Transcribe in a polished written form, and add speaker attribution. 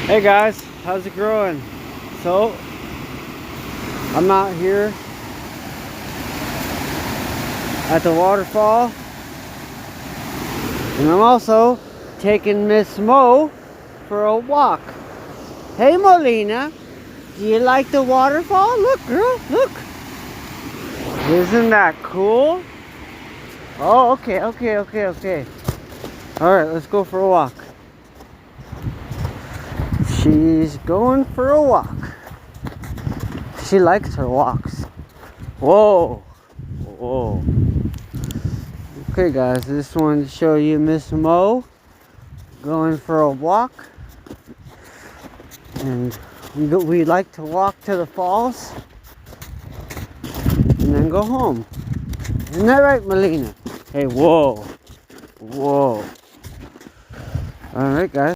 Speaker 1: Hey guys, how's it growing? So, I'm out here at the waterfall, and I'm also taking Miss Mo for a walk. Hey Molina, do you like the waterfall? Look girl, look. Isn't that cool? Oh, okay. Alright, let's go for a walk. She's going for a walk. She likes her walks. Whoa. Okay guys, I just wanted to show you Miss Mo going for a walk. And we like to walk to the falls and then go home. Isn't that right, Molina? Hey, whoa. Alright guys.